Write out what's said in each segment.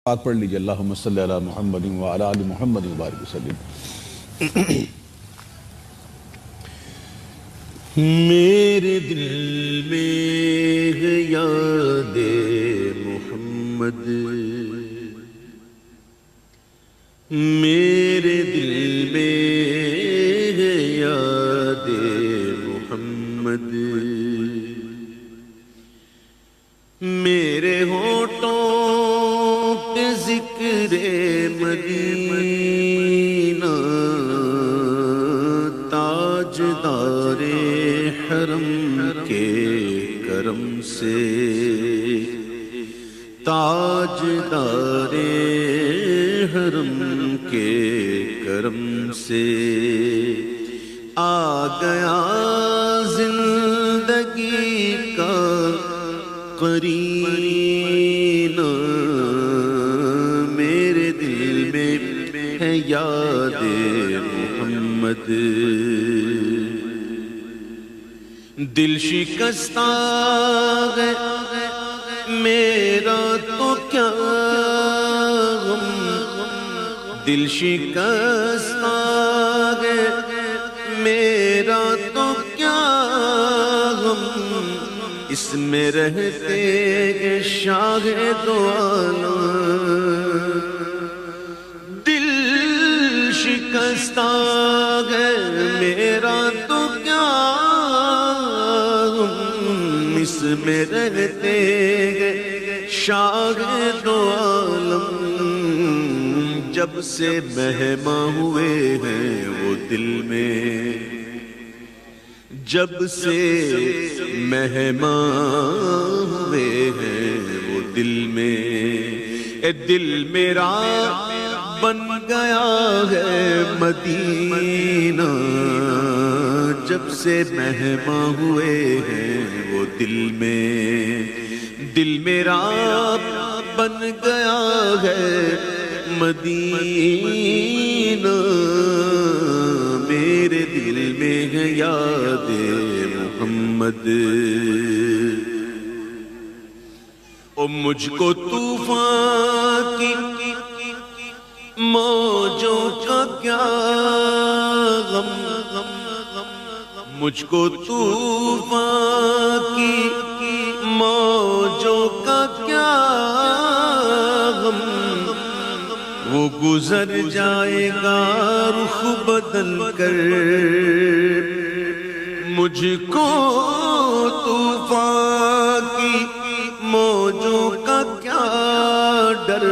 بات پڑھ لیجیے اللہم صلی علی محمد وعلی آل محمد وبارک وسلم۔ میرے دل میں ہے یاد محمد، میرے دل میں ہے یاد محمد، میرے ہونٹوں پہ ذکر مدینہ، تاجدار حرم کے کرم سے، تاجدار حرم کے کرم سے آ گیا زندگی کا قرینہ، میرے دل میں ہے یاد محمد، دل شکستہ ہے میرا تو کیا غم، دل شکستہ ہے میرا تو کیا غم، اس میں رہتے گے شاہ دو عالم، دل شکستہ ہے میرا تو کیا غم، اس میں رہتے گے شاہ دو عالم، جب سے مہماں ہوئے ہیں وہ دل میں، جب سے مہماں ہوئے ہیں وہ دل میں، اے دل میرا بن گیا ہے مدینہ، جب سے مہماں ہوئے ہیں وہ دل میں، دل میرا بن گیا ہے مدینہ، میرے دل میں ہے یاد محمد، او مجھ کو طوفان کی موجوں کا کیا غم، مجھ کو طوفان کی موجوں کا کیا غم، وہ گزر جائے گا رخ بدل کر، مجھ کو طوفان کی موجوں کا کیا ڈر،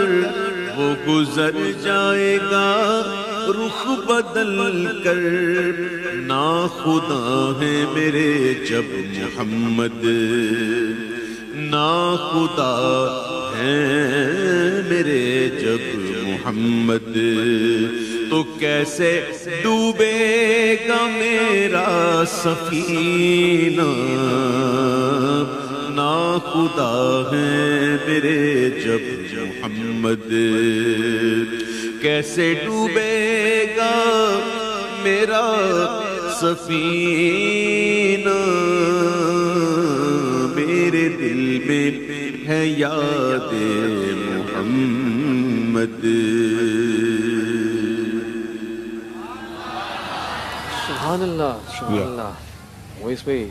وہ گزر جائے گا رخ بدل کر، ناخدا ہیں میرے جب محمد، ناخدا ہیں میرے جب محمد، تو کیسے ڈوبے گا میرا سفینہ، ناخدا ہیں میرے جب محمد، کیسے ڈوبے گا میرا سفینہ، میرے دل میں ہے یاد محمد۔ سبحان اللہ سبحان اللہ۔ موئس بھائی،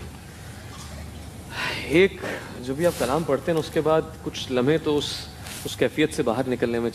ایک جو بھی آپ کلام پڑھتے ہیں اس کے بعد کچھ لمحے تو اس کیفیت سے باہر نکلنے میں